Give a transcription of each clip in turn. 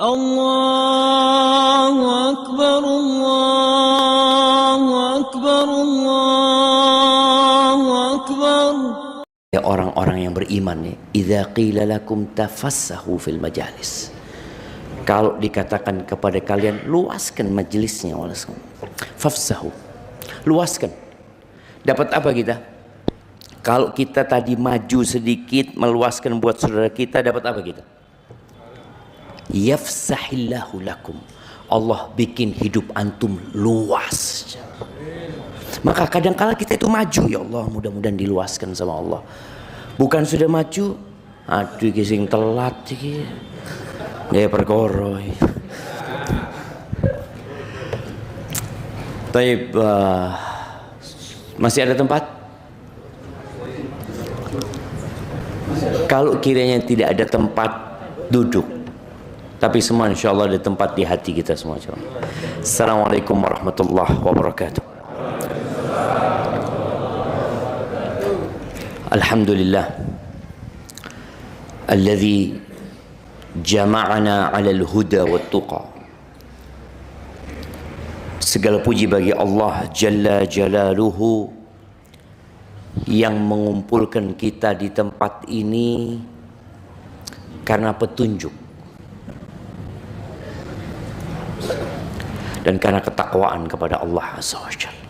Allahu Akbar, Allahu Akbar, Allahu Akbar. Ya orang-orang yang beriman nih, idza qila lakum tafassahu fil majalis. Kalau dikatakan kepada kalian luaskan majelisnya, fafsahu, luaskan. Dapat apa kita? Kalau kita tadi maju sedikit meluaskan buat saudara kita, dapat apa kita? Yafsahillahu lakum, Allah bikin hidup antum luas. Maka kadang-kala kita itu maju, ya Allah mudah-mudahan diluaskan sama Allah. Bukan sudah maju, aduh kising telat iki. Ya perkara. Baik, masih ada tempat? Kalau kiranya tidak ada tempat, duduk. Tapi semua insya Allah ada tempat di hati kita semua. Assalamualaikum warahmatullahi wabarakatuh. Alhamdulillah alladzi jama'ana 'alal huda wat tuqa. Segala puji bagi Allah Jalla Jalaluhu yang mengumpulkan kita di tempat ini karena petunjuk dan karena ketakwaan kepada Allah Azza wa Jalla.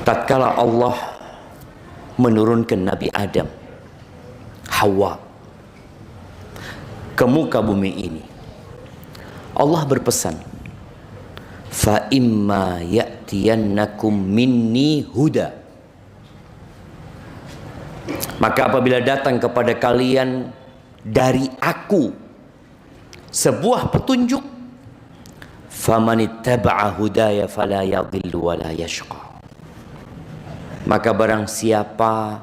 Tatkala Allah menurunkan Nabi Adam, Hawa ke muka bumi ini, Allah berpesan, fa imma ya'tiyannakum minni huda. Maka apabila datang kepada kalian dari aku sebuah petunjuk, famanittaba'a hudaya fala yadhillu wa la yashqa. Maka barang siapa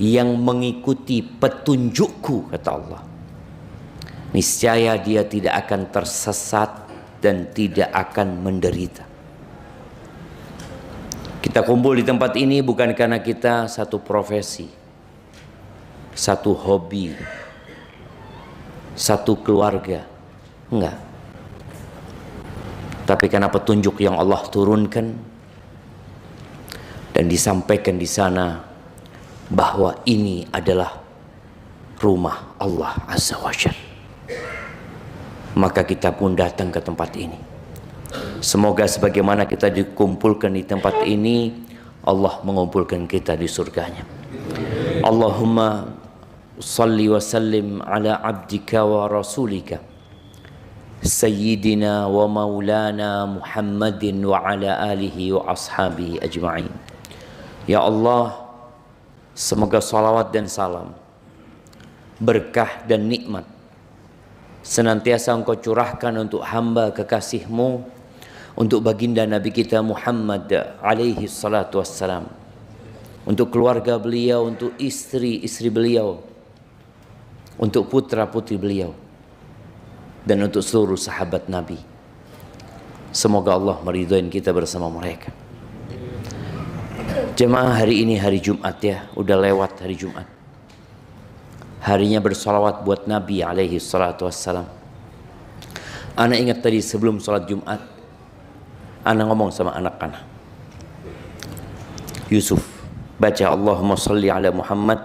yang mengikuti petunjukku, kata Allah, niscaya dia tidak akan tersesat dan tidak akan menderita. Kita kumpul di tempat ini bukan karena kita satu profesi, satu hobi, satu keluarga, enggak. Tapi karena petunjuk yang Allah turunkan dan disampaikan di sana bahwa ini adalah rumah Allah Azza wa Jalla. Maka kita pun datang ke tempat ini. Semoga sebagaimana kita dikumpulkan di tempat ini, Allah mengumpulkan kita di surganya. Allahumma salli wa sallim ala abdika wa rasulika Sayyidina wa maulana Muhammadin wa ala alihi wa ashabihi ajma'in. Ya Allah, semoga salawat dan salam, berkah dan nikmat senantiasa Engkau curahkan untuk hamba kekasih-Mu, untuk baginda Nabi kita Muhammad alaihi salatu wassalam, untuk keluarga beliau, untuk istri-istri beliau, untuk putra-putri beliau, dan untuk seluruh sahabat Nabi. Semoga Allah meridhoin kita bersama mereka. Jemaah, hari ini hari Jumat ya, udah lewat hari Jumat. Harinya bersolawat buat Nabi alaihi salatu wassalam. Ana ingat tadi sebelum sholat Jumat, ana ngomong sama anak-anak, Yusuf, baca Allahumma salli ala Muhammad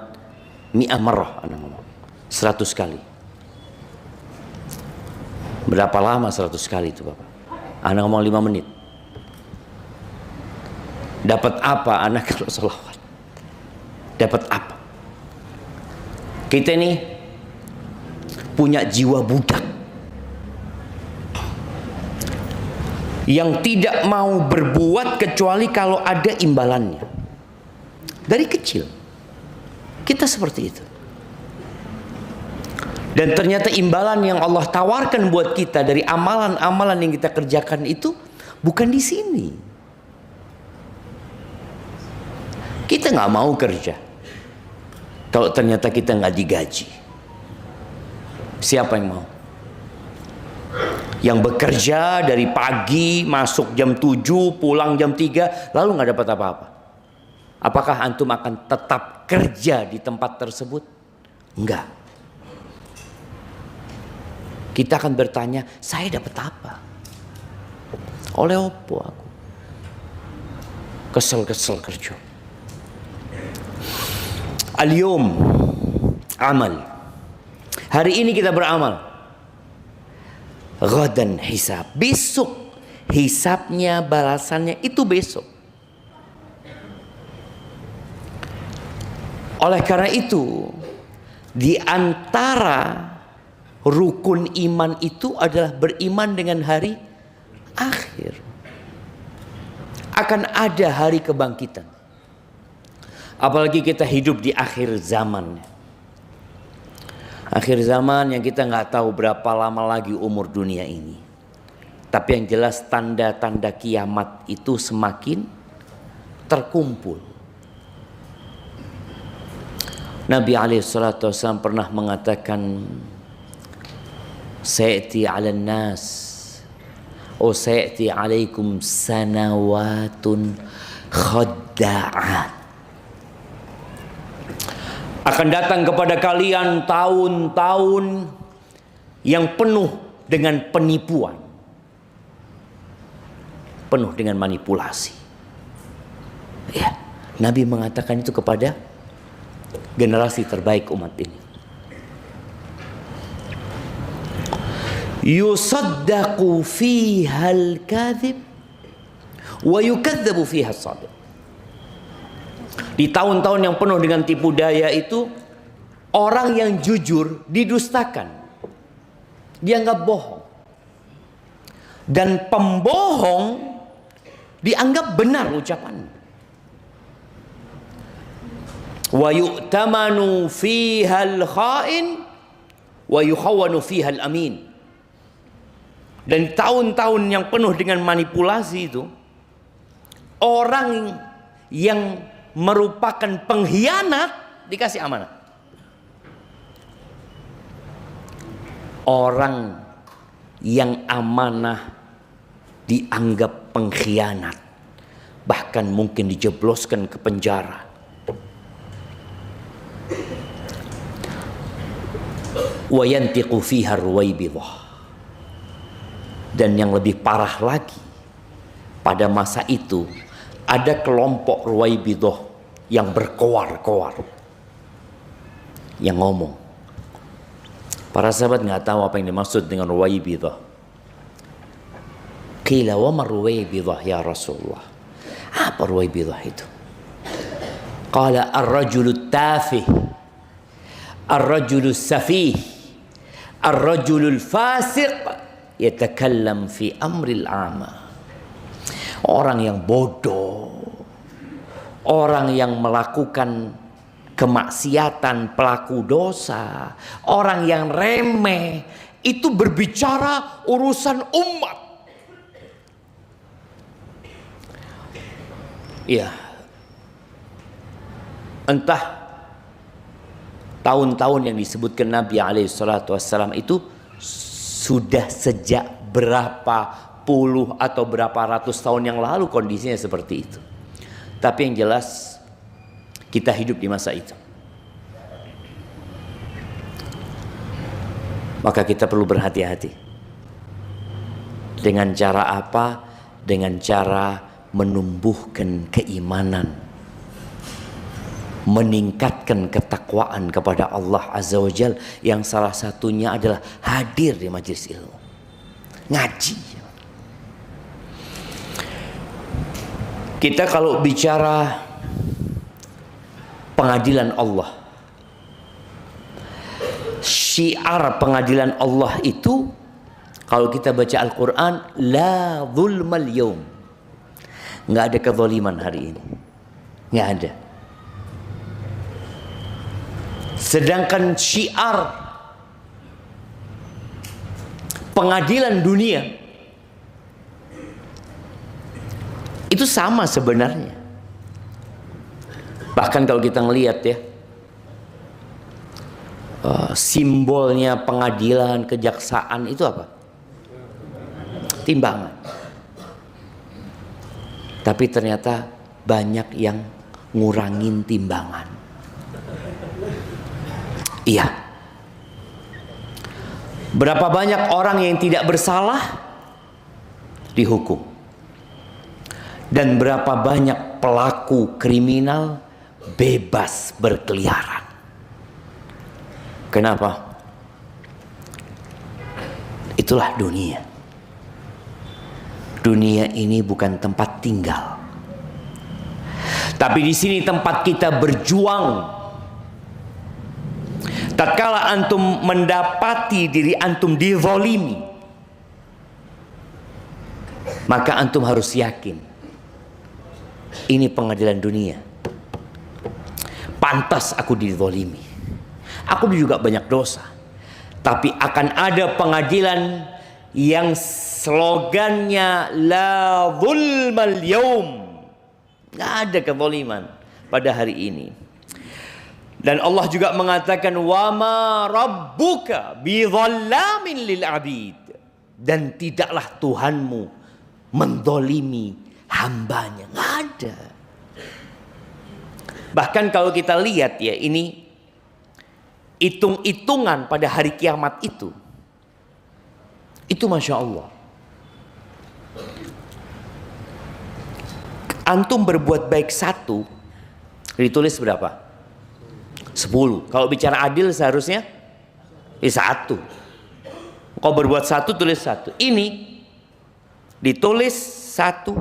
mi'ah marrah, ana ngomong 100 kali. Berapa lama 100 kali itu Bapak? Ana ngomong 5 menit. Dapat apa anak kalau sholawat? Dapat apa? Kita ini punya jiwa budak yang tidak mau berbuat kecuali kalau ada imbalannya. Dari kecil kita seperti itu. Dan ternyata imbalan yang Allah tawarkan buat kita dari amalan-amalan yang kita kerjakan itu bukan di sini. Kita nggak mau kerja kalau ternyata kita nggak digaji. Siapa yang mau? Yang bekerja dari pagi, masuk jam 7, pulang jam 3, lalu nggak dapat apa-apa. Apakah antum akan tetap kerja di tempat tersebut? Enggak. Kita akan bertanya, saya dapat apa? Oleh opo aku? Kesel-kesel kerja. Al-yawm amal. Hari ini kita beramal. Ghadan hisab. Besok hisabnya, balasannya itu besok. Oleh karena itu, di antara rukun iman itu adalah beriman dengan hari akhir. Akan ada hari kebangkitan. Apalagi kita hidup di akhir zaman. Akhir zaman yang kita nggak tahu berapa lama lagi umur dunia ini. Tapi yang jelas tanda-tanda kiamat itu semakin terkumpul. Nabi SAW pernah mengatakan, Sayati 'alan nas, sayati 'alaikum sanawatun khadda'at. Akan datang kepada kalian tahun-tahun yang penuh dengan penipuan, penuh dengan manipulasi. Ya, Nabi mengatakan itu kepada generasi terbaik umat ini. Yusaddaqu fiha al-kadhib wa yukadzabu fiha as-shadiq. Di tahun-tahun yang penuh dengan tipu daya itu, orang yang jujur didustakan, dianggap bohong, dan pembohong dianggap benar ucapannya. Wa yu'tamanu fiha al-kha'in wa yukhawwanu fiha al-amin. Dan tahun-tahun yang penuh dengan manipulasi itu, orang yang merupakan pengkhianat dikasih amanah. Orang yang amanah dianggap pengkhianat, bahkan mungkin dijebloskan ke penjara. Wa yantiqu fiha ruwaibidah. Dan yang lebih parah lagi, pada masa itu ada kelompok ruwaibidah yang berkoar-koar, yang ngomong. Para sahabat nggak tahu apa yang dimaksud dengan ruwaibidah. Qila wa ma ruwaibidah ya Rasulullah? Apa ruwaibidah itu? Qala ar-rajulu tafih, ar-rajulu safih, ar-rajulu fasiq yatakallam fi amril ama. Orang yang bodoh, orang yang melakukan kemaksiatan, pelaku dosa, orang yang remeh, itu berbicara urusan umat. Ya, entah tahun-tahun yang disebutkan Nabi SAW itu sudah sejak berapa puluh atau berapa ratus tahun yang lalu kondisinya seperti itu. Tapi yang jelas kita hidup di masa itu. Maka kita perlu berhati-hati. Dengan cara apa? Dengan cara menumbuhkan keimanan, meningkatkan ketakwaan kepada Allah Azza wa Jalla, yang salah satunya adalah hadir di majelis ilmu, ngaji. Kita kalau bicara pengadilan Allah, syiar pengadilan Allah itu, kalau kita baca Al-Quran, la zulmal yaum, nggak ada kezaliman hari ini, nggak ada. Sedangkan syiar pengadilan dunia itu sama sebenarnya. Bahkan kalau kita ngelihat ya, simbolnya pengadilan, kejaksaan itu apa? Timbangan. Tapi ternyata banyak yang ngurangin timbangan. Iya, Berapa banyak orang yang tidak bersalah dihukum, dan berapa banyak pelaku kriminal bebas berkeliaran. Kenapa? Itulah dunia. Dunia ini bukan tempat tinggal, tapi di sini tempat kita berjuang. Tatkala antum mendapati diri antum dizalimi, maka antum harus yakin ini pengadilan dunia. Pantas aku dizalimi, aku juga banyak dosa, tapi akan ada pengadilan yang slogannya la zulmal yaum, nggak ada kezaliman pada hari ini. Dan Allah juga mengatakan wa ma rabbuka bidzallamin lil abid, dan tidaklah Tuhanmu mendolimi hambanya. Nggak ada. Bahkan kalau kita lihat ya, ini hitung-hitungan pada hari kiamat itu Masya Allah. Antum berbuat baik 1 ditulis berapa? 10. Kalau bicara adil seharusnya 1. Kau berbuat 1 tulis 1. Ini ditulis 1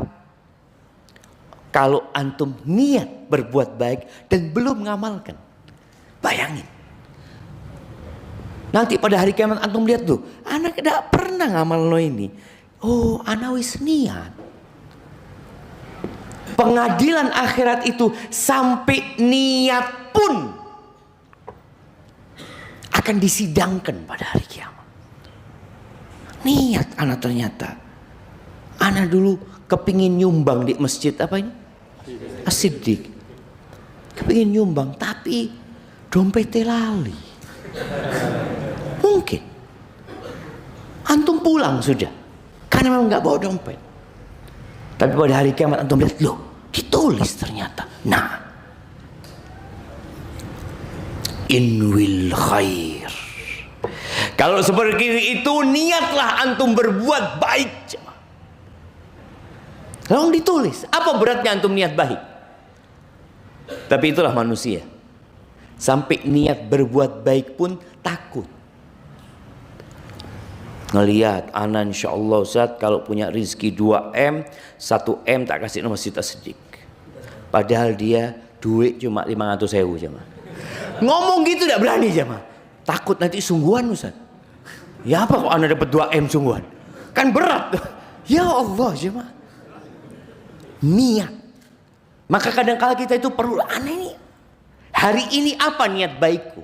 kalau antum niat berbuat baik dan belum ngamalkan. Bayangin. Nanti pada hari kiamat antum lihat tuh, anak tidak pernah ngamal lo ini. Oh, anak wis niat. Pengadilan akhirat itu sampai niat pun akan disidangkan pada hari kiamat. Niat anak ternyata. Anak dulu kepingin nyumbang di masjid apa ini? As-Siddiq. Kepingin nyumbang tapi dompetnya lali. Mungkin. Antum pulang sudah. Karena memang nggak bawa dompet. Tapi pada hari kiamat antum lihat, loh, ditulis ternyata. Nah, inwil khair. Kalau seperti itu niatlah antum berbuat baik. Lalu ditulis, apa beratnya antum niat baik? Tapi itulah manusia. Sampai niat berbuat baik pun takut. Ngelihat anak insya Allah Ustaz kalau punya rezeki 2M, 1M tak kasih nomor Masjid As-Siddiq. Padahal dia duit cuma 500.000 jemaah. Ngomong gitu tidak berani jemaah. Takut nanti sungguhan Ustaz. Ya apa kok anak dapat 2M sungguhan? Kan berat. Ya Allah jemaah. Niat. Maka kadang-kala kita itu perlu aneh ini. Hari ini apa niat baikku?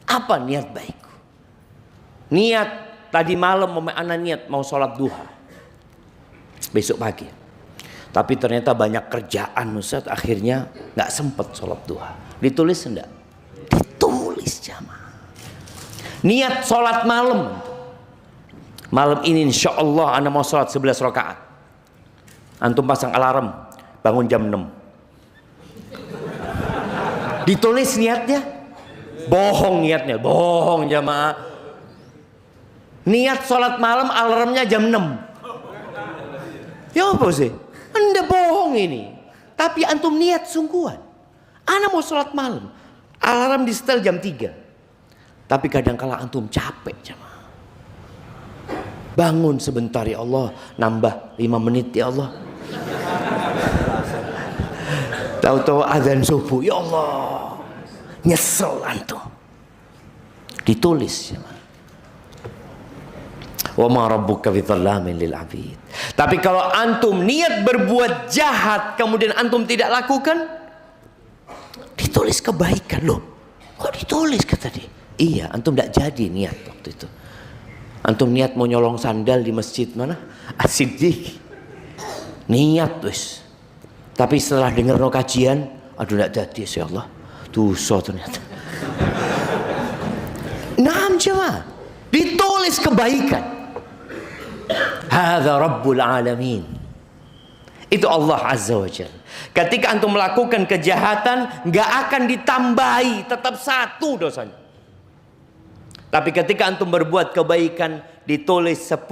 Apa niat baikku? Niat tadi malam anak niat mau sholat duha besok pagi, tapi ternyata banyak kerjaan Ustaz, akhirnya nggak sempet sholat duha. Ditulis enggak? Ditulis jamaah. Niat sholat malam. Malam ini insya Allah anak mau sholat 11 rakaat. Antum pasang alarm bangun jam 6. Ditulis niatnya. Bohong niatnya, bohong jamaah. Niat sholat malam alarmnya jam 6. Ya apa sih? Anda bohong ini. Tapi antum niat sungguhan. Ana mau sholat malam. Alarm di setel jam 3. Tapi kadang-kala antum capek jemaah. Bangun sebentar ya Allah. Nambah 5 menit ya Allah. Tahu-tahu azan subuh. Ya Allah. Nyesel antum. Ditulis jemaah. Wa ma rabbuka bidzallamin lil abid. Tapi kalau antum niat berbuat jahat kemudian antum tidak lakukan, ditulis kebaikan. Loh, kok ditulis kata dia? Iya, antum tidak jadi niat waktu itu. Antum niat mau nyolong sandal di masjid mana? As-Siddiq. Niat wis. Tapi setelah dengar no kajian, aduh tidak jadi ya Allah. Dosa ternyata. Naam jemaah. Ditulis kebaikan. Hadza Rabbul Alamin. Itu Allah Azza wa Jalla. Ketika antum melakukan kejahatan, nggak akan ditambahi, tetap 1 dosanya. Tapi ketika antum berbuat kebaikan ditulis 10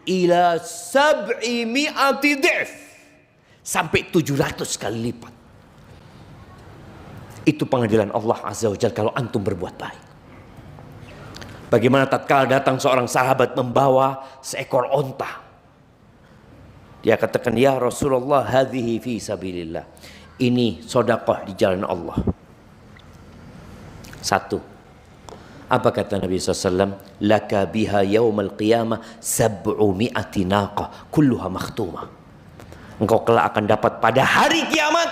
ila 700 dhif, sampai 700 kali lipat. Itu pengadilan Allah Azza wa Jalla kalau antum berbuat baik. Bagaimana tatkala datang seorang sahabat membawa seekor onta. Dia katakan, ya Rasulullah, hadhihi fi sabilillah. Ini sedekah di jalan Allah. Satu. Apa kata Nabi SAW? Laka biha yawmal qiyamah 700 naqah kulluha makhtumah. Engkau kelak akan dapat pada hari kiamat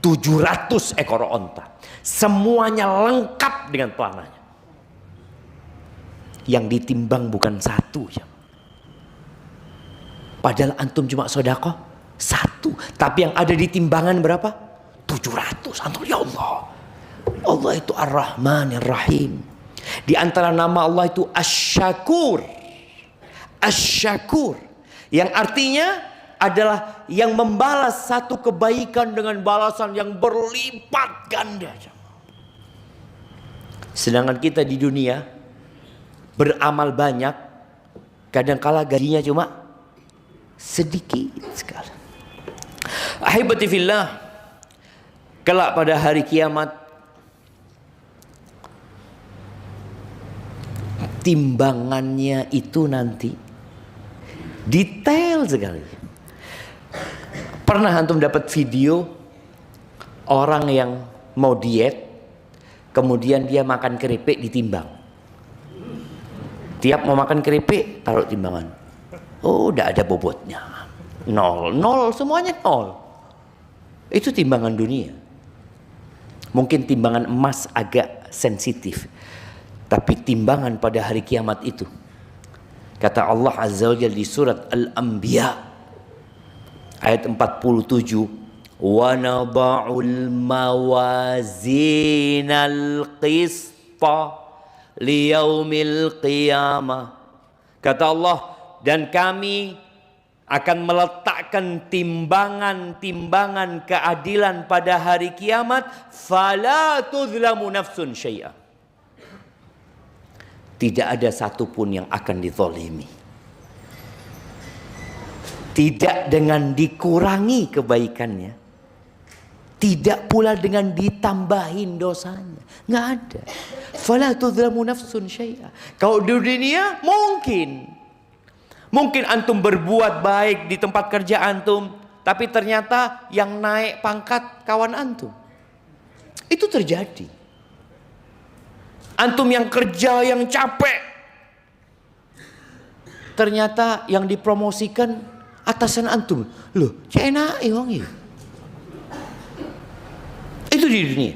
700 ekor onta. Semuanya lengkap dengan pelananya. Yang ditimbang bukan satu. Padahal antum cuma sedekah 1. Tapi yang ada di timbangan berapa? 700. Antum, ya Allah. Allah itu Ar-Rahman Ar-Rahim. Di antara nama Allah itu Asy-Syakur. Asy-Syakur. Yang artinya adalah yang membalas satu kebaikan dengan balasan yang berlipat ganda. Sedangkan kita di dunia beramal banyak, kadangkala gajinya cuma sedikit sekali. Ahibati fillah, kelak pada hari kiamat timbangannya itu nanti detail sekali. Pernah antum dapat video orang yang mau diet, kemudian dia makan keripik ditimbang. Tiap mau makan keripik taruh timbangan. Oh, udah ada bobotnya. 0, semuanya 0. Itu timbangan dunia. Mungkin timbangan emas agak sensitif, tapi timbangan pada hari kiamat itu, kata Allah Azza wa Jalla di surat Al-Anbiya ayat 47, wa nada'ul mawazinal qista liyaumil qiyamah. Kata Allah, dan kami akan meletakkan timbangan-timbangan keadilan pada hari kiamat, fala tuzlamu nafsun syai'a. Tidak ada satupun yang akan dizalimi. Tidak dengan dikurangi kebaikannya, tidak pula dengan ditambahin dosanya. Nggak ada. Fala tuzlamu nafsun syai'a. Kalau di dunia mungkin antum berbuat baik di tempat kerja antum, tapi ternyata yang naik pangkat kawan antum. Itu terjadi. Antum yang kerja yang capek, ternyata yang dipromosikan atasan antum. Loh, enak wong iki. Itu di dunia.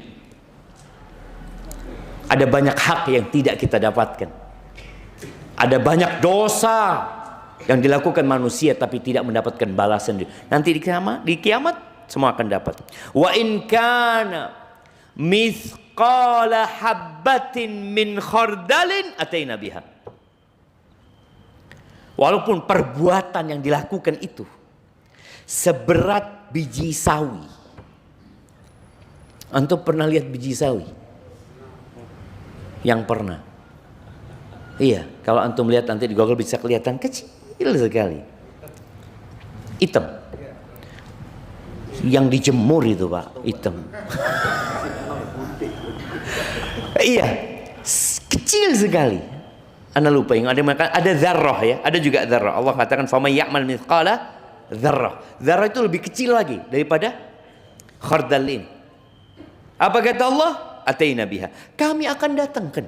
Ada banyak hak yang tidak kita dapatkan. Ada banyak dosa yang dilakukan manusia tapi tidak mendapatkan balasan. Nanti di kiamat semua akan dapat. Wa in kana mithqala habbatin min khardalin ataina biha. Walaupun perbuatan yang dilakukan itu seberat biji sawi. Antum pernah lihat biji sawi? Yang pernah? Iya, kalau antum lihat nanti di Google bisa kelihatan kecil sekali, hitam. Yang dijemur itu Pak, hitam. Iya, kecil sekali. Anda lupa yang ada dzarrah ya, ada juga dzarrah. Allah katakan faman ya'mal mithqala dzarrah. Dzarrah itu lebih kecil lagi daripada khardal ini. Apa kata Allah? Ataina biha. Kami akan datangkan.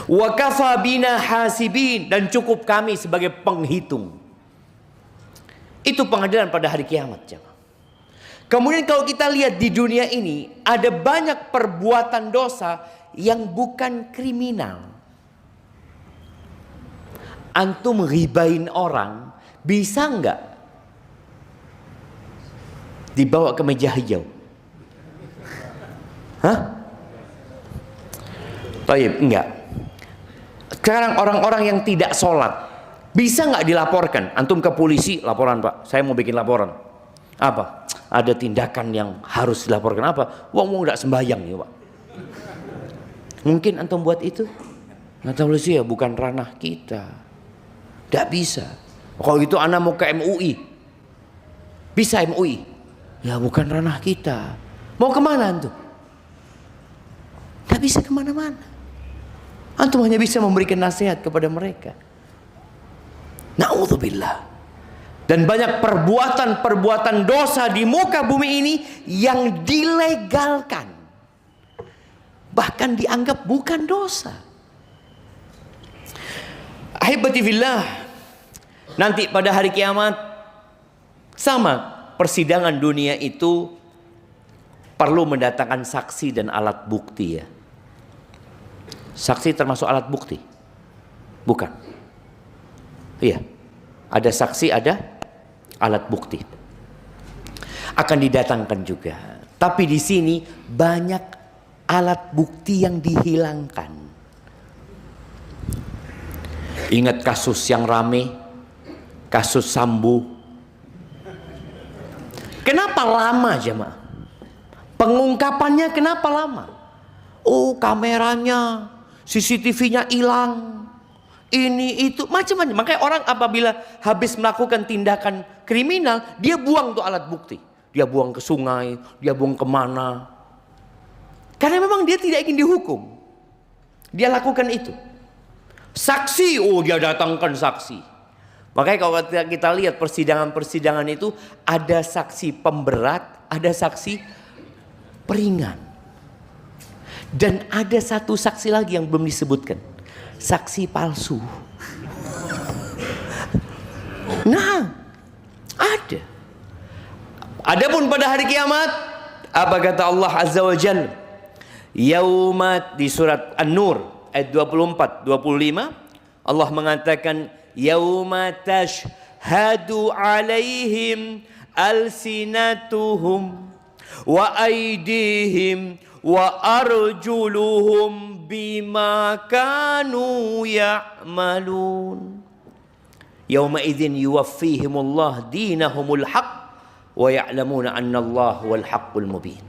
Wa kafa bina hasibin, dan cukup kami sebagai penghitung. Itu pengadilan pada hari kiamat, jemaah. Kemudian kalau kita lihat di dunia ini ada banyak perbuatan dosa yang bukan kriminal. Antum ribain orang bisa enggak dibawa ke meja hijau? Hah? Taib, enggak. Sekarang orang-orang yang tidak sholat bisa nggak dilaporkan? Antum ke polisi, laporan Pak, saya mau bikin laporan. Apa? Ada tindakan yang harus dilaporkan apa? Wong nggak sembahyang ya Pak. Mungkin antum buat itu? Kata polisi, ya bukan ranah kita. Tidak bisa. Kalau gitu anak mau ke MUI. Bisa MUI? Ya bukan ranah kita. Mau kemana antum? Tidak bisa kemana-mana. Antum hanya bisa memberikan nasihat kepada mereka. Na'udzubillah. Dan banyak perbuatan-perbuatan dosa di muka bumi ini yang dilegalkan, bahkan dianggap bukan dosa. Ahibati fillah, nanti pada hari kiamat sama persidangan dunia itu perlu mendatangkan saksi dan alat bukti ya. Saksi termasuk alat bukti? Bukan. Iya. Ada saksi, ada alat bukti. Akan didatangkan juga. Tapi di sini banyak alat bukti yang dihilangkan. Ingat kasus yang rame, kasus Sambo. Kenapa lama jemaah? Pengungkapannya kenapa lama? Oh, kameranya, CCTV-nya hilang. Ini itu macam-macam. Makanya orang apabila habis melakukan tindakan kriminal, dia buang tuh alat bukti. Dia buang ke sungai, dia buang kemana. Karena memang dia tidak ingin dihukum. Dia lakukan itu. Saksi, oh dia datangkan saksi. Makanya kalau kita lihat persidangan-persidangan itu, ada saksi pemberat, ada saksi peringan. Dan ada satu saksi lagi yang belum disebutkan. Saksi palsu. Nah, ada. Adapun pada hari kiamat, apa kata Allah Azza wa Jalla? Yaumat, di surat An-Nur ayat 24, 25, Allah mengatakan yauma tashhadu alaihim alsinatuhum wa aydihim wa arjuluhum bima kanu ya'malun. Yauma idzin yuwaffihimullah dinahumul haq wa ya'lamuna annallaha wal haqqul mubin.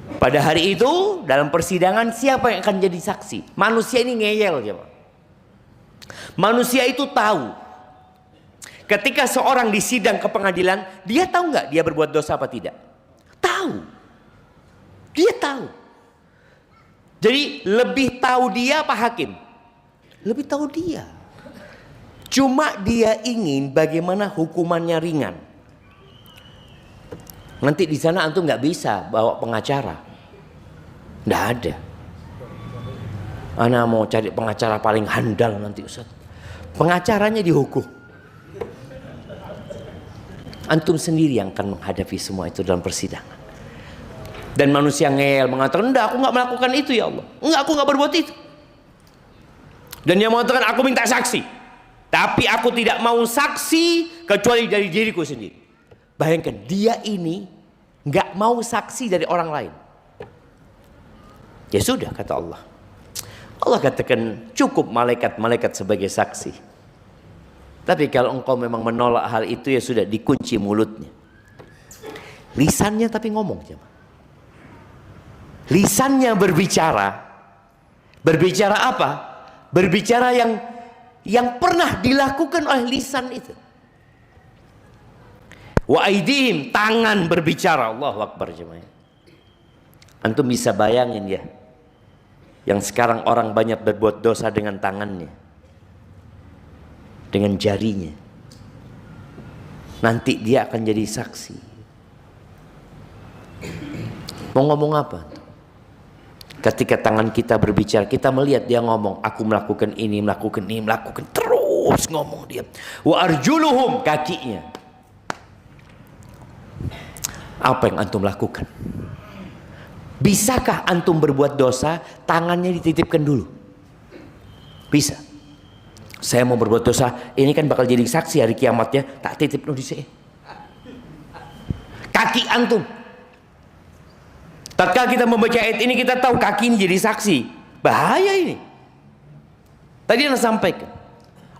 Pada hari itu dalam persidangan siapa yang akan jadi saksi? Manusia ini ngeyel jemaah. Manusia itu tahu. Ketika seorang disidang ke pengadilan, dia tahu nggak dia berbuat dosa apa tidak? Tahu. Dia tahu. Jadi lebih tahu dia apa hakim? Lebih tahu dia. Cuma dia ingin bagaimana hukumannya ringan. Nanti di sana antum nggak bisa bawa pengacara. Nggak ada. Ana mau cari pengacara paling handal nanti Ustaz. Pengacaranya dihukum. Antum sendiri yang akan menghadapi semua itu dalam persidangan. Dan manusia ngeyel mengatakan, enggak, aku nggak melakukan itu ya Allah. Enggak, aku nggak berbuat itu. Dan dia mengatakan, aku minta saksi. Tapi aku tidak mau saksi kecuali dari diriku sendiri. Bayangkan, dia ini nggak mau saksi dari orang lain. Ya sudah, kata Allah. Allah katakan, cukup malaikat-malaikat sebagai saksi. Tapi kalau engkau memang menolak hal itu, ya sudah, dikunci mulutnya. Lisannya tapi ngomong jemaah. Lisannya berbicara. Berbicara apa? Berbicara yang pernah dilakukan oleh lisan itu. Wa aidihim, tangan berbicara. Allahu Akbar jemaah. Antum bisa bayangin ya. Yang sekarang orang banyak berbuat dosa dengan tangannya. Dengan jarinya. Nanti dia akan jadi saksi. Mau ngomong apa? Ketika tangan kita berbicara, kita melihat dia ngomong, aku melakukan ini, melakukan ini, melakukan, terus ngomong dia. Wa arjuluhum, kakinya. Apa yang antum lakukan? Bisakah antum berbuat dosa, tangannya dititipkan dulu? Bisa. Saya mau berbuat dosa, ini kan bakal jadi saksi hari kiamatnya, tak titip dulu di sini. Kaki antum. Tatkala kita membaca ayat ini, kita tahu kaki ini jadi saksi. Bahaya ini. Tadi Anda sampaikan,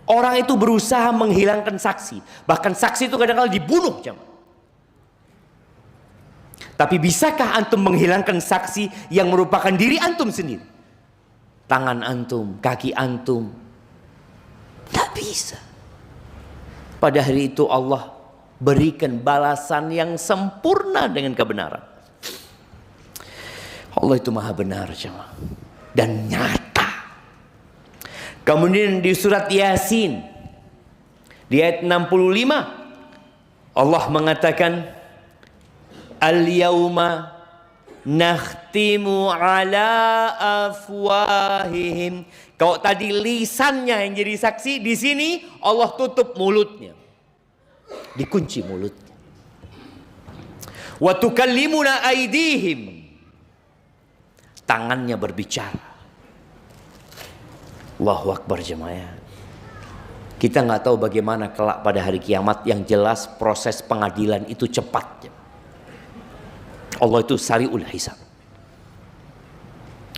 orang itu berusaha menghilangkan saksi. Bahkan saksi itu kadang-kadang dibunuh. Tapi bisakah antum menghilangkan saksi yang merupakan diri antum sendiri? Tangan antum, kaki antum. Tidak bisa. Pada hari itu Allah berikan balasan yang sempurna dengan kebenaran. Allah itu maha benar jemaah. Dan nyata. Kemudian di surat Yasin di ayat 65 Allah mengatakan, Al-yawma nakhtimu ala afwahihim. Kalau tadi lisannya yang jadi saksi, di sini Allah tutup mulutnya. Dikunci mulutnya. Wa tukallimuna aydihim. Tangannya berbicara. Allahu Akbar jemaah. Kita nggak tahu bagaimana kelak pada hari kiamat. Yang jelas proses pengadilan itu cepat. Allah itu sari'ul hisab.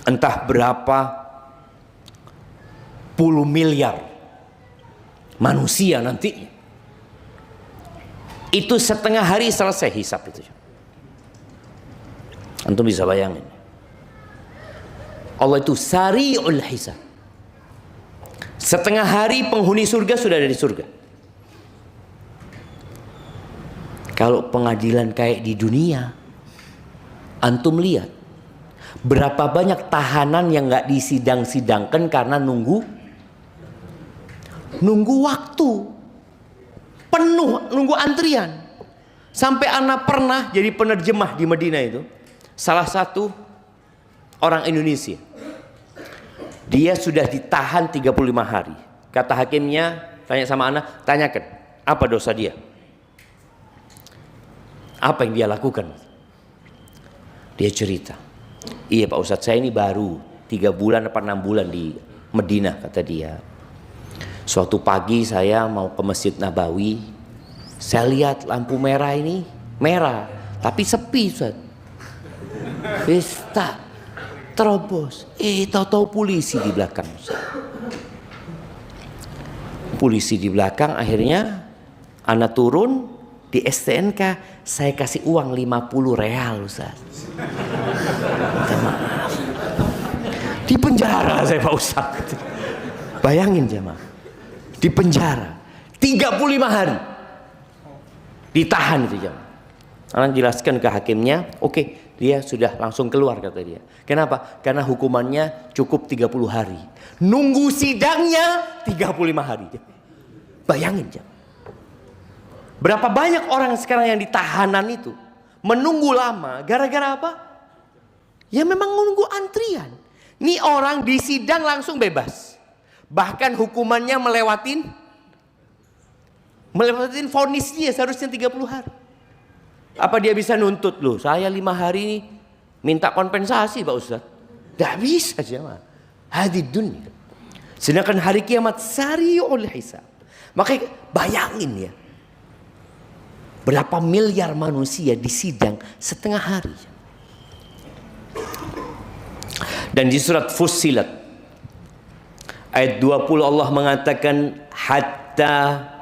Entah berapa puluh miliar manusia nantinya. Itu setengah hari selesai hisab itu. Antum bisa bayangin. Allah itu sari'ul hisab. Setengah hari penghuni surga sudah ada di surga. Kalau pengadilan kayak di dunia, antum lihat berapa banyak tahanan yang nggak disidang-sidangkan karena nunggu waktu penuh, nunggu antrian. Sampai anak pernah jadi penerjemah di Madinah itu, salah satu orang Indonesia. Dia sudah ditahan 35 hari. Kata hakimnya, tanya sama anak, tanyakan apa dosa dia, apa yang dia lakukan. Dia cerita, iya Pak Ustadz, saya ini baru 3 bulan apa 6 bulan di Madinah, kata dia. Suatu pagi saya mau ke Masjid Nabawi, saya lihat lampu merah ini merah, tapi sepi Ustadz. Pesta terobos, tahu-tahu polisi di belakang. Polisi di belakang, akhirnya anak turun di STNK, saya kasih uang 50 real Ustaz. Minta maaf. Di penjara saya Pak Ustaz. Bayangin jemaah, di penjara 35 hari ditahan itu jemaah. Anak jelaskan ke hakimnya, oke, dia sudah langsung keluar kata dia. Kenapa? Karena hukumannya cukup 30 hari. Nunggu sidangnya 35 hari. Bayangin jemaah. Berapa banyak orang sekarang yang ditahanan itu menunggu lama, gara-gara apa? Ya memang menunggu antrian. Ini orang di sidang langsung bebas. Bahkan hukumannya melewatin vonis dia seharusnya 30 hari. Apa dia bisa nuntut loh? Saya 5 hari ini minta kompensasi Pak Ustaz. Tidak bisa jemaah. Hadid dunia. Sedangkan hari kiamat sari'ul hisab. Makanya bayangin ya. Berapa miliar manusia disidang setengah hari. Dan di surat Fussilat ayat 20 Allah mengatakan hatta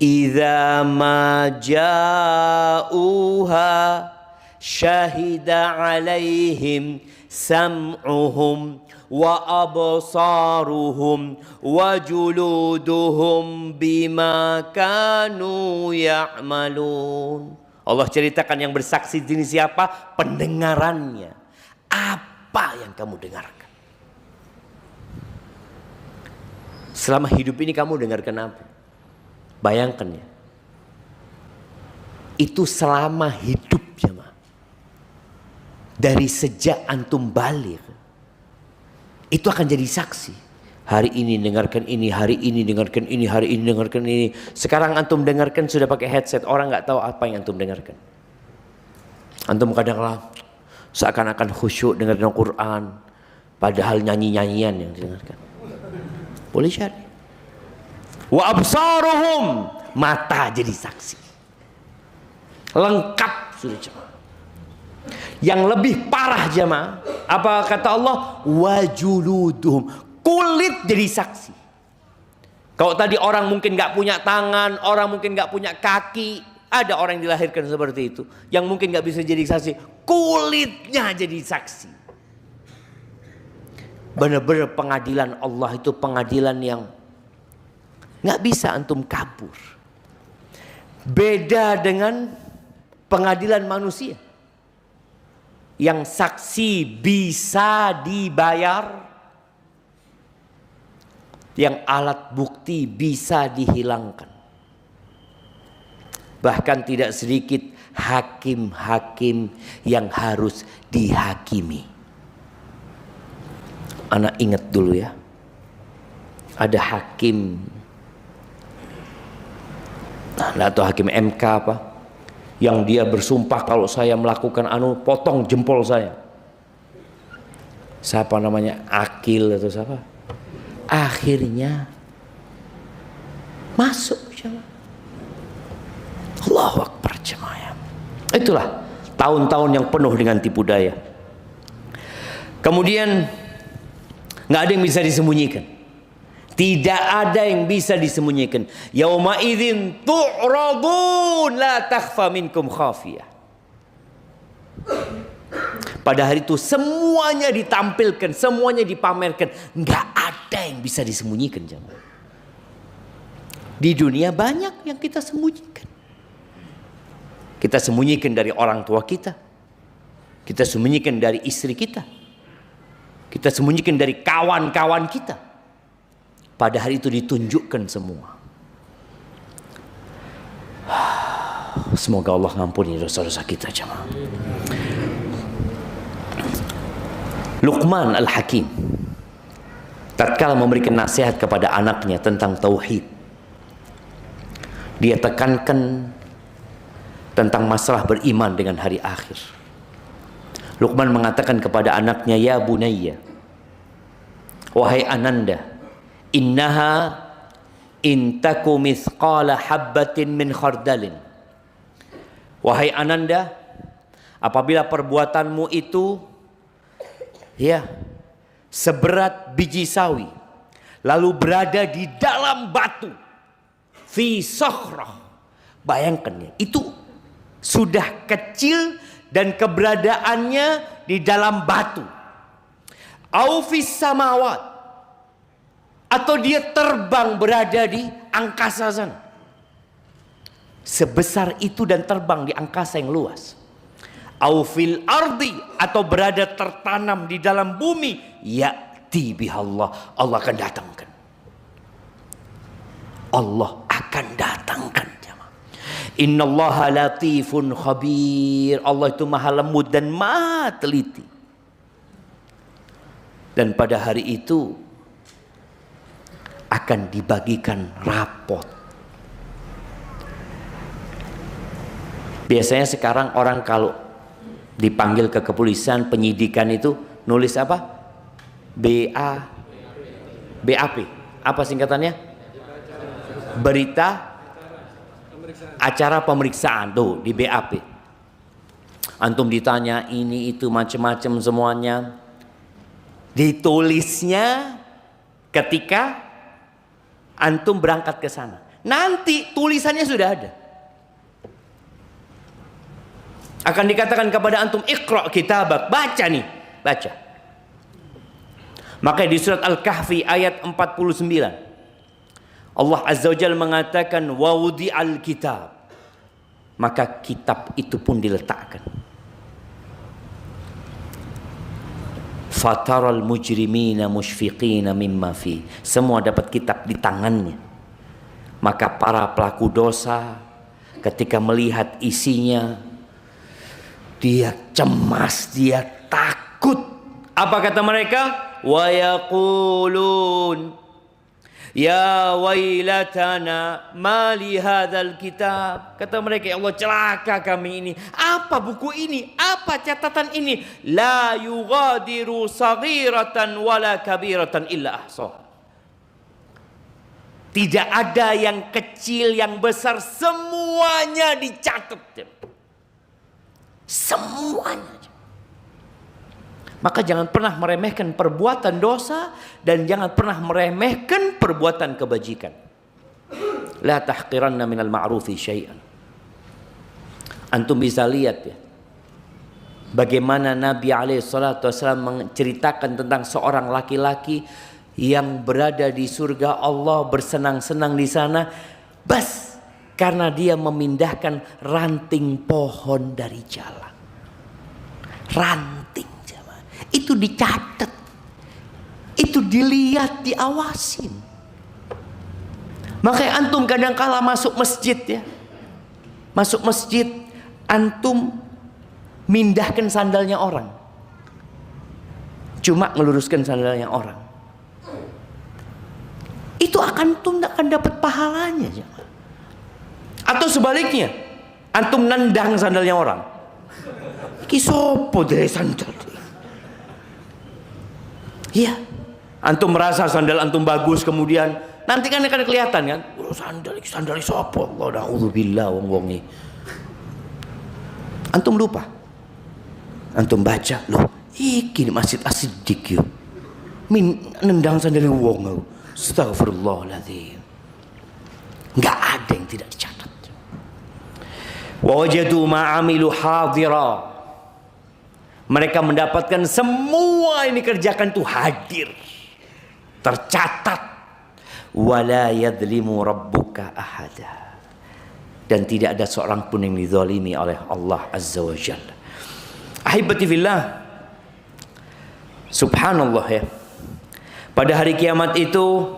idza ma ja'uha syahida 'alaihim sam'uhum wa absaruhum wa juluduhum bima kanu ya'malun. Allah ceritakan yang bersaksi jenis siapa? Pendengarannya. Apa yang kamu dengarkan? Selama hidup ini kamu dengarkan apa? Bayangkan ya. Itu selama hidup jemaah. Dari sejak antum balik. Itu akan jadi saksi. Hari ini dengarkan ini, hari ini dengarkan ini, hari ini dengarkan ini. Sekarang antum dengarkan sudah pakai headset. Orang nggak tahu apa yang antum dengarkan. Antum kadang-kadang seakan-akan khusyuk dengarkan Al-Quran. Padahal nyanyi-nyanyian yang didengarkan. Boleh cari. Wa absaruhum, mata jadi saksi. Lengkap sudah jemaah. Yang lebih parah jemaah, apa kata Allah? Wajuluduhum, kulit jadi saksi. Kalau tadi orang mungkin nggak punya tangan, orang mungkin nggak punya kaki, Ada orang yang dilahirkan seperti itu, yang mungkin gak bisa jadi saksi, kulitnya jadi saksi. Benar-benar pengadilan Allah itu pengadilan yang gak bisa antum kabur. Beda dengan pengadilan manusia, yang saksi bisa dibayar, yang alat bukti bisa dihilangkan. Bahkan tidak sedikit hakim-hakim yang harus dihakimi. Anak ingat dulu ya, ada hakim, atau hakim MK apa, yang dia bersumpah kalau saya melakukan potong jempol saya. Siapa namanya, Akil atau siapa? Akhirnya masuk jemaah. Allahu Akbar jemaah. Itulah tahun-tahun yang penuh dengan tipu daya. Kemudian nggak ada yang bisa disembunyikan. Tidak ada yang bisa disembunyikan. Yauma idzin tu'radun la takhfa minkum khafiyah. Pada hari itu semuanya ditampilkan, semuanya dipamerkan. Nggak ada yang bisa disembunyikan jemaah. Di dunia banyak yang kita sembunyikan. Kita sembunyikan dari orang tua kita. Kita sembunyikan dari istri kita. Kita sembunyikan dari kawan-kawan kita. Pada hari itu ditunjukkan semua. Semoga Allah ngampuni dosa-dosa kita jemaah. Luqman Al-Hakim tatkala memberikan nasihat kepada anaknya tentang tauhid, dia tekankan tentang masalah beriman dengan hari akhir. Luqman mengatakan kepada anaknya, ya bunayya, wahai ananda, innaha in taku mithqala habbatin min khardalin. Wahai ananda, apabila perbuatanmu itu seberat biji sawi, lalu berada di dalam batu, fi sakhrah, bayangkan ya, itu sudah kecil dan keberadaannya di dalam batu. Au fis samawat, atau dia terbang berada di angkasa sana. Sebesar itu dan terbang di angkasa yang luas. Au fil ardi, atau berada tertanam di dalam bumi. Ya'ti bihallah, Allah akan datangkan. Allah akan datangkan. Innallaha latifun khabir. Allah itu maha lembut dan maha teliti. Dan pada hari itu akan dibagikan rapot. Biasanya sekarang orang kalau dipanggil ke kepolisian, penyidikan itu nulis apa? BAP. Apa singkatannya? Berita acara pemeriksaan, tuh di BAP. Antum ditanya ini itu macam-macam semuanya. Ditulisnya ketika antum berangkat ke sana. Nanti tulisannya sudah ada. Akan dikatakan kepada antum, iqra kitabak, baca nih, baca. Maka di surat Al-Kahfi ayat 49 Allah Azza wa Jalla mengatakan wa wudi'al kitab, maka kitab itu pun diletakkan. Fataral mujrimina musyfiqina mimma fi, semua dapat kitab di tangannya. Maka para pelaku dosa ketika melihat isinya, dia cemas, dia takut. Apa kata mereka? Wa yaqulun ya wailatana ma li hadzal kitab. Kata mereka, ya Allah, celaka kami ini. Apa buku ini? Apa catatan ini? La yughadiru saghiratan wala kabiratan illa ahsaha. Tidak ada yang kecil, yang besar, semuanya dicatat. Semuanya. Maka jangan pernah meremehkan perbuatan dosa dan jangan pernah meremehkan perbuatan kebajikan. La tahqiranna minal ma'rufi syai'an. Antum bisa lihat ya, bagaimana Nabi SAW menceritakan tentang seorang laki-laki yang berada di surga Allah, bersenang-senang di sana, bas karena dia memindahkan ranting pohon dari jalan. Ranting, itu dicatat, itu dilihat, diawasin. Makanya antum kadang-kala masuk masjid ya, masuk masjid, antum mindahkan sandalnya orang, cuma meluruskan sandalnya orang, itu antum tidak akan dapat pahalanya. Atau sebaliknya, antum nendang sandalnya orang, iki sopo dari sandal. Iya, antum merasa sandal antum bagus, kemudian nanti kan akan kelihatan kan, sandal sopo, Allah na'udzubillah wong ini. Antum lupa, antum baca, loh iki Masjid As-Siddiq yo, nendang sandal wong. Astagfirullahaladzim. Nggak ada yang tidak dicatat. Wa wajadu ma'amilu hadira. Mereka mendapatkan semua ini kerjakan itu hadir, tercatat. Wala yadlimu rabbuka ahada. Dan tidak ada seorang pun yang dizalimi oleh Allah Azza wa Jalla. Ahibati fillah, subhanallah ya, pada hari kiamat itu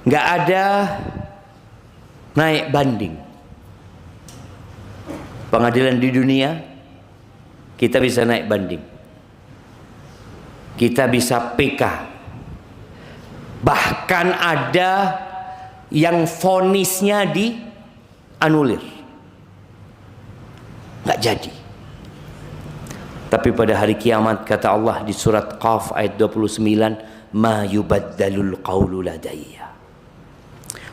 nggak ada naik banding. Pengadilan di dunia kita bisa naik banding, kita bisa PK, bahkan ada yang vonisnya dianulir, nggak jadi. Tapi pada hari kiamat kata Allah di surat Qaf ayat 29, ma yubaddalul qawlu ladayya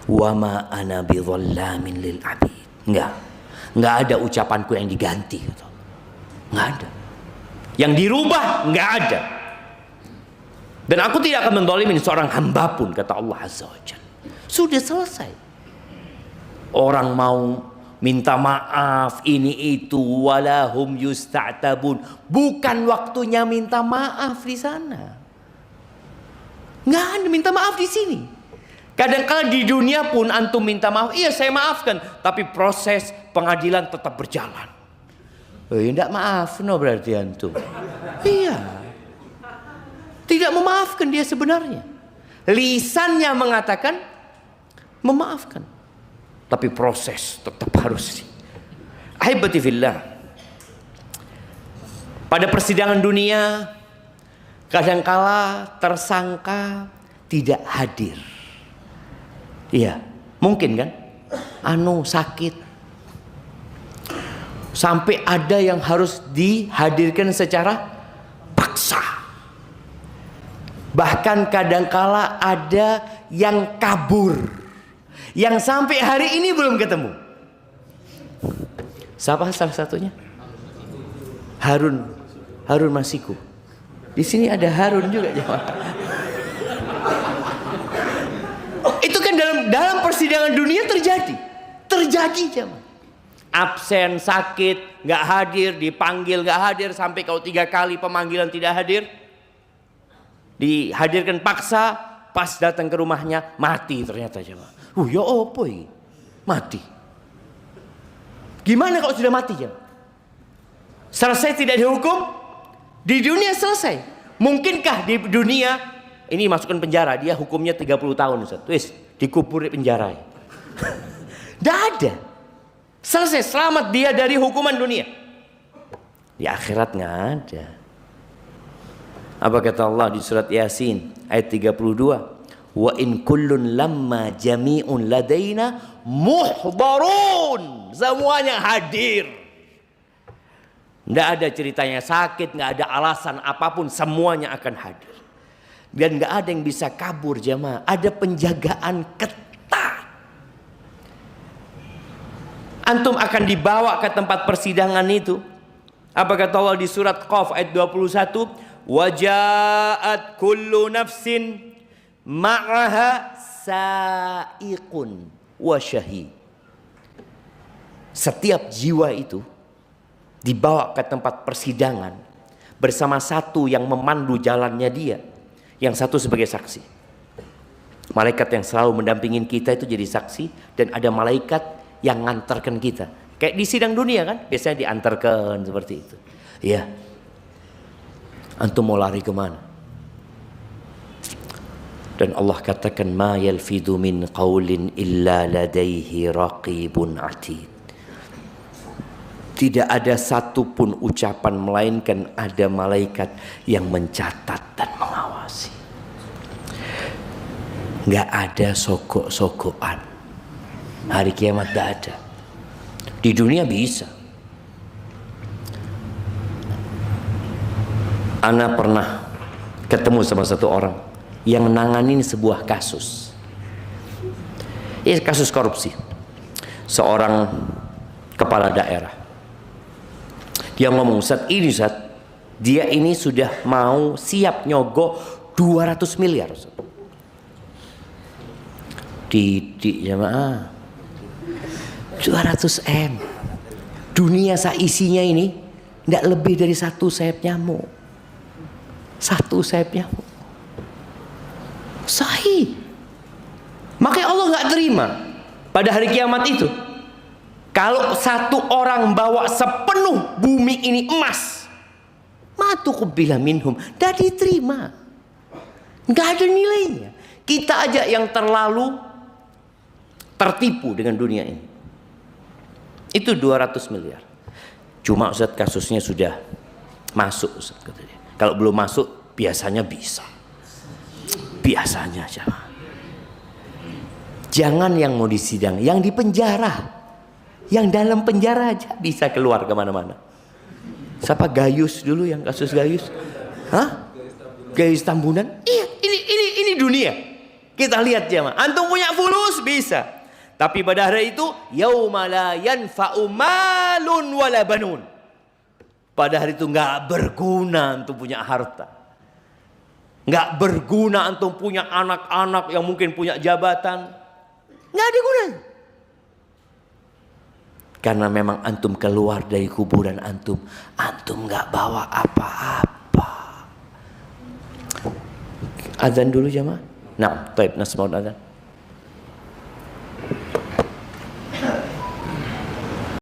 wa ma ana bidhallamin lil abid. Enggak ada ucapanku yang diganti, kata Allah. Enggak ada. Yang dirubah enggak ada. Dan aku tidak akan mendolimin seorang hamba pun, kata Allah Azza wa Jalla. Sudah selesai. Orang mau minta maaf ini itu, walahum yusta'tabun, bukan waktunya minta maaf di sana. Nggak ada minta maaf di sini. Kadang-kala di dunia pun antum minta maaf, iya saya maafkan, tapi proses pengadilan tetap berjalan. Tidak maaf, no berarti antum. Iya, tidak memaafkan dia sebenarnya. Lisannya mengatakan memaafkan, tapi proses tetap harus. Ahibati fillah, pada persidangan dunia kadangkala tersangka tidak hadir. Iya, mungkin kan? Sakit, sampai ada yang harus dihadirkan secara paksa. Bahkan kadangkala ada yang kabur, yang sampai hari ini belum ketemu. Siapa salah satunya? Harun Masiku. Di sini ada Harun juga, jemaah. Itu kan dalam persidangan dunia terjadi jemaah. Absen, sakit, nggak hadir, dipanggil nggak hadir, sampai kalau 3 kali pemanggilan tidak hadir, dihadirkan paksa, pas datang ke rumahnya mati ternyata jemaah. Ya opo ini? Mati. Gimana kalau sudah mati jemaah? Selesai tidak dihukum? Di dunia selesai. Mungkinkah di dunia ini masukkan penjara, dia hukumnya 30 tahun Ustaz. Wis, dikubur di penjara. Tidak ada. Selesai, selamat dia dari hukuman dunia. Di akhirat nggak ada. Apa kata Allah di surat Yasin ayat 32? Wa in kullun lamma jami'un ladaina muhdarun. Semuanya hadir. Tidak ada ceritanya sakit, nggak ada alasan apapun, semuanya akan hadir. Dan nggak ada yang bisa kabur jemaah. Ada penjagaan ketat. Antum akan dibawa ke tempat persidangan itu. Apa kata Allah di surat Qaf ayat 21? Waja'at kullu nafsin ma'aha sa'iqun wa syahid. setiap jiwa itu dibawa ke tempat persidangan bersama satu yang memandu jalannya dia, yang satu sebagai saksi. Malaikat yang selalu mendampingin kita itu jadi saksi, dan ada malaikat yang ngantarkan kita. Kayak di sidang dunia kan, biasanya diantarkan seperti itu. Iya. Antum mau lari kemana? Dan Allah katakan, ma yalfidu min qaulin illa ladaihi raqibun atid. Tidak ada satupun ucapan melainkan ada malaikat yang mencatat dan mengawasi. Nggak ada sogok-sogokan. Hari kiamat nggak ada. Di dunia bisa. Ana pernah ketemu sama satu orang yang nanganin sebuah kasus. Ini kasus korupsi. Seorang kepala daerah. Dia ngomong, Ustaz, dia ini sudah mau siap nyogok 200 miliar. Ustaz. Didik jamaah, 200 M. Dunia isinya ini tidak lebih dari satu sayap nyamuk. Satu sayap nyamuk. Sahih. Makanya Allah nggak terima pada hari kiamat itu. Kalau satu orang bawa sepenuh bumi ini emas, matuqubila minhum, tidak diterima. Nggak ada nilainya. Kita aja yang terlalu tertipu dengan dunia ini. Itu 200 miliar. Cuma Ustaz kasusnya sudah masuk Ustaz katanya. Kalau belum masuk biasanya bisa. Biasanya aja. Jangan yang mau disidang, yang di penjara. Yang dalam penjara aja bisa keluar kemana-mana. Siapa Gayus dulu yang kasus Gayus? Hah? Gayus Tambunan? Iya, ini dunia. Kita lihat jemaah. Antum punya fulus bisa. Tapi pada hari itu yauma la yanfa'u malun wala banun. Pada hari itu enggak berguna antum punya harta. Enggak berguna antum punya anak-anak yang mungkin punya jabatan. Enggak ada gunanya. Karena memang antum keluar dari kuburan antum enggak bawa apa-apa. Azan dulu jemaah. Nah, baik, nasmaul azan.